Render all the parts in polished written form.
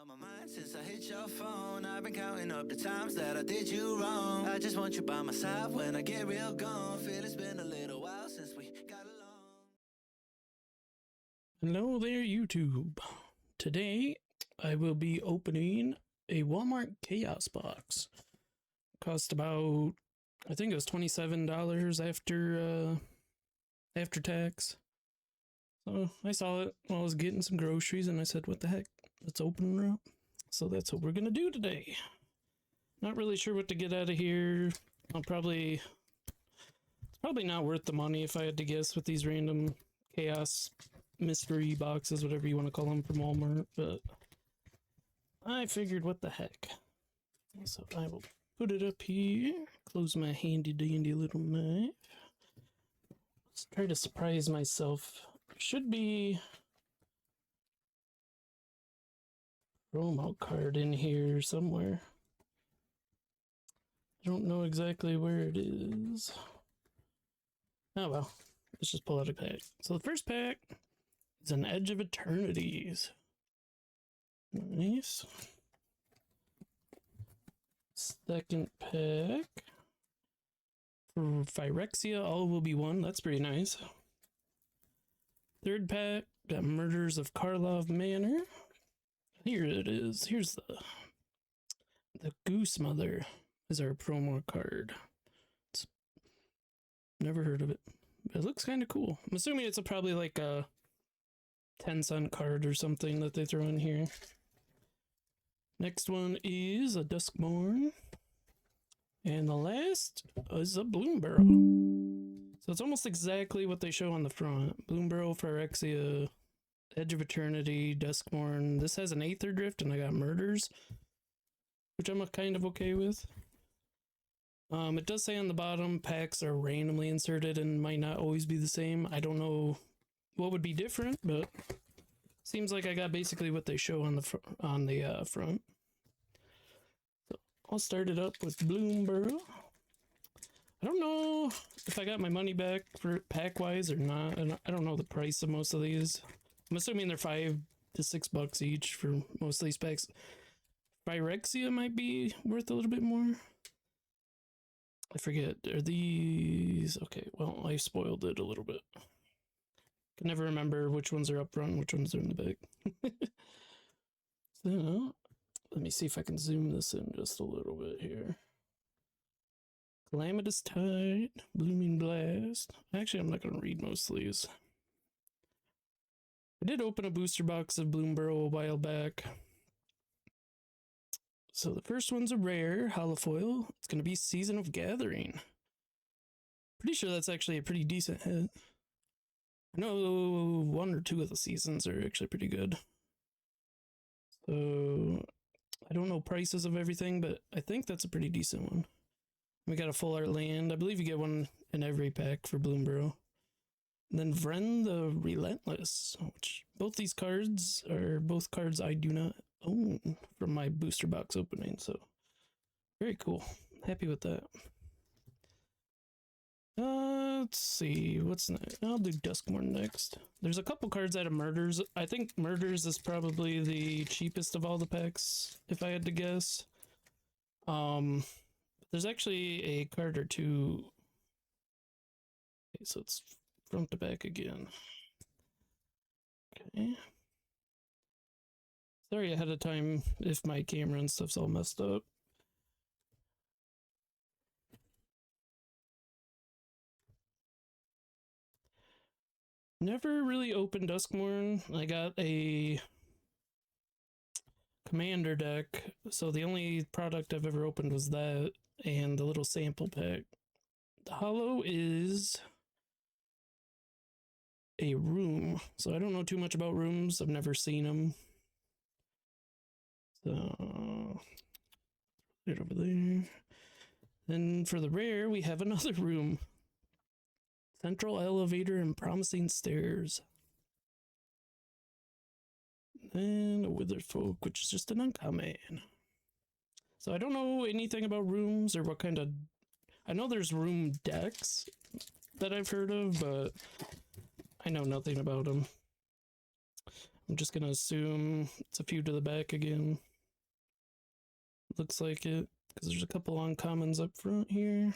on my mind since I hit your phone. I've been counting up the times that I did you wrong. I just want you by my side when I get real gone. Feel it's been a little while since we got along. Hello there, YouTube. Today, I will be opening a Walmart Chaos box. Cost about, I think it was $27 after tax. So I saw it while I was getting some groceries and I said, what the heck, let's open her up. So that's what we're gonna do today. Not really sure what to get out of here. It's probably not worth the money if I had to guess with these random Chaos mystery boxes, whatever you want to call them, from Walmart, but I figured what the heck. So I will put it up here, close my handy dandy little knife. Let's try to surprise myself. Should be promo card in here somewhere. I don't know exactly where it is. Oh well, let's just pull out a pack. So the first pack is an Edge of Eternities. Nice. Second pack for Phyrexia, all will be one. That's pretty nice. Third pack, got Murders of Karlov Manor. Here it is. Here's the Goose Mother is our promo card. Never heard of it. It looks kind of cool. I'm assuming it's probably like a 10-cent card or something that they throw in here. Next one is a Duskborn. And the last is a Bloomburrow. So it's almost exactly what they show on the front. Bloomburrow, Phyrexia, Edge of Eternity, Duskborn. This has an Aether Drift, and I got Murders, which I'm kind of okay with. It does say on the bottom, packs are randomly inserted and might not always be the same. I don't know what would be different, but seems like I got basically what they show on the front. So I'll start it up with Bloomburrow. I don't know if I got my money back for pack-wise or not. I don't know the price of most of these. I'm assuming they're $5 to $6 each for most of these packs. Phyrexia might be worth a little bit more. I forget. Are these... Okay, well, I spoiled it a little bit. Can never remember which ones are up front and which ones are in the back. So, let me see if I can zoom this in just a little bit here. Calamitous Tide, Blooming Blast. Actually, I'm not going to read most of these. I did open a booster box of Bloomburrow a while back. So the first one's a rare holofoil. It's going to be Season of Gathering. Pretty sure that's actually a pretty decent hit. I know one or two of the seasons are actually pretty good. So I don't know prices of everything, but I think that's a pretty decent one. We got a full art land. I believe you get one in every pack for Bloomburrow. And then Vren the Relentless, which both these cards are both cards I do not own from my booster box opening. So very cool. Happy with that. Let's see. What's next? I'll do Duskborn next. There's a couple cards out of Murders. I think Murders is probably the cheapest of all the packs, if I had to guess. There's actually a card or two. Okay, so it's front to back again. Okay. Sorry ahead of time if my camera and stuff's all messed up. Never really opened Duskborn. I got a Commander deck, so the only product I've ever opened was that and the little sample pack. The holo is a room, so I don't know too much about rooms. I've never seen them. So, right over there. Then for the rare, we have another room. Central Elevator and Promising Stairs. And a Withered Folk, which is just an uncommon. So I don't know anything about rooms or what kind of... I know there's room decks that I've heard of, but I know nothing about them. I'm just gonna assume it's a few to the back again. Looks like it, because there's a couple uncommons up front here.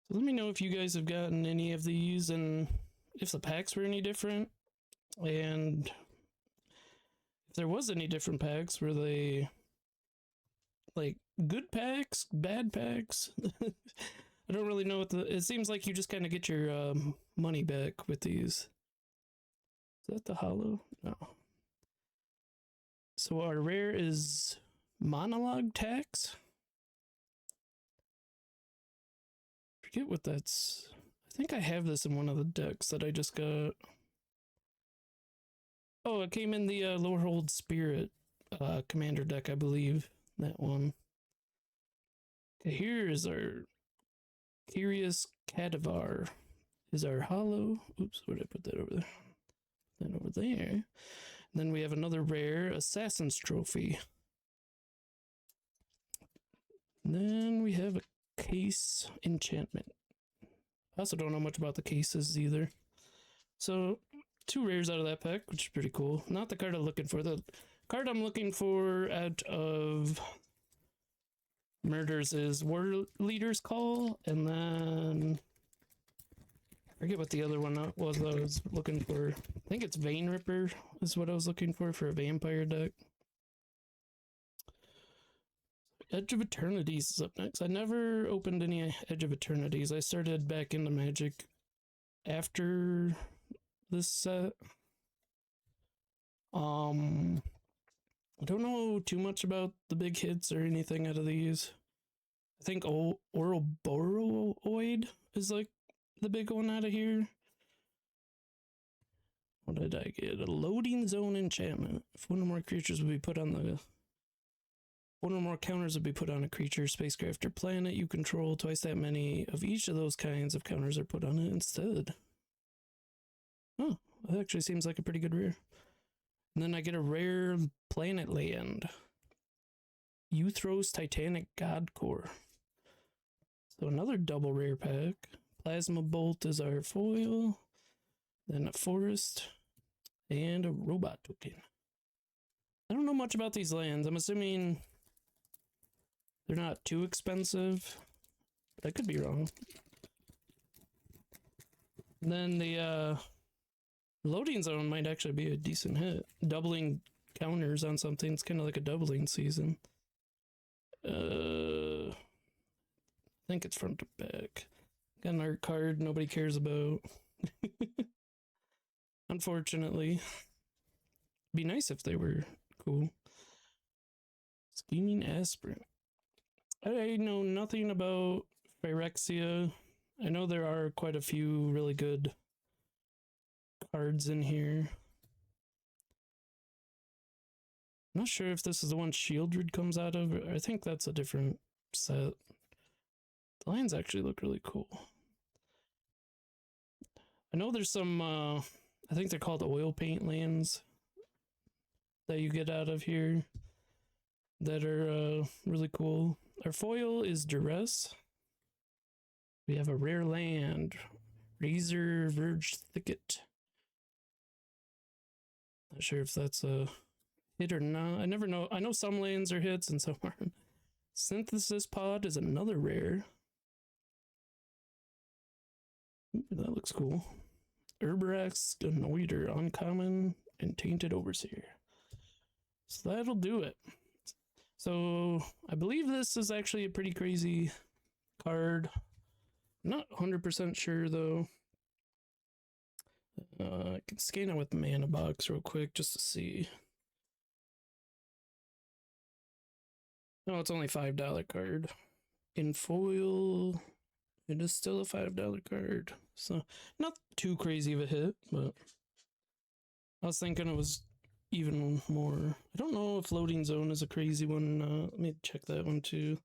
So let me know if you guys have gotten any of these and if the packs were any different. And if there was any different packs, were they like good packs, bad packs? I don't really know what it seems like you just kind of get your money back with these. Is that the hollow? No. So our rare is Monologue Tax. Forget what that's. I think I have this in one of the decks that I just got. Oh, it came in the Lowerhold Spirit commander deck, I believe. That one. Okay, here is our Curious Cadaver. Is our hollow. Oops, where did I put that over there? That over there. And then we have another rare Assassin's Trophy. And then we have a Case Enchantment. I also don't know much about the cases either. So, 2 rares out of that pack, which is pretty cool. Not the card I'm looking for. The card I'm looking for out of Murders is War Leader's Call, and then I forget what the other one was I was looking for. I think it's Vein Ripper is what I was looking for a vampire deck. Edge of Eternities is up next. I never opened any Edge of Eternities. I started back into Magic after this set. I don't know too much about the big hits or anything out of these. I think Ouroboros is like the big one out of here. What did I get? A Loading Zone Enchantment. If one or more creatures would be put on the... One or more counters would be put on a creature, spacecraft, or planet you control. Twice that many of each of those kinds of counters are put on it instead. Oh, that actually seems like a pretty good rare. And then I get a rare Planet Land. Euthros Titanic God Core. So another double rare pack. Plasma Bolt is our foil. Then a Forest. And a Robot Token. I don't know much about these lands. I'm assuming they're not too expensive. But I could be wrong. And then the Loading Zone might actually be a decent hit. Doubling counters on something. It's kind of like a doubling season. I think it's front to back. Got an art card nobody cares about. Unfortunately. Be nice if they were cool. Scheming Aspirant. I know nothing about Phyrexia. I know there are quite a few really good cards in here. I'm not sure if this is the one Shieldred comes out of. I think that's a different set. The lines actually look really cool. I know there's some, I think they're called oil paint lands that you get out of here that are really cool. Our foil is Duress. We have a rare land, Razor Verge Thicket. Not sure if that's a hit or not. I never know. I know some lands are hits and some aren't. Synthesis Pod is another rare. Ooh, that looks cool. Herbarax Anoider, uncommon, and Tainted Overseer. So that'll do it. So I believe this is actually a pretty crazy card. Not 100% sure though. I can scan it with the mana box real quick just to see. No, it's only $5 card. In foil, it is still a $5 card. So not too crazy of a hit, but I was thinking it was even more. I don't know if Loading Zone is a crazy one. Let me check that one too.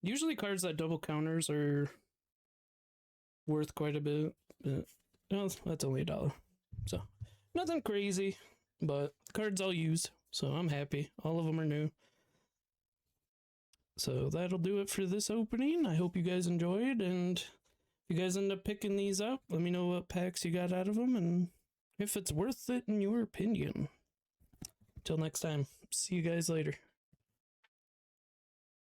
Usually cards that double counters are worth quite a bit, but well, that's only $1. So nothing crazy, but cards I'll use, so I'm happy. All of them are new. So that'll do it for this opening. I hope you guys enjoyed, and If you guys end up picking these up, let me know what packs you got out of them and if it's worth it in your opinion. Till next time, see you guys later.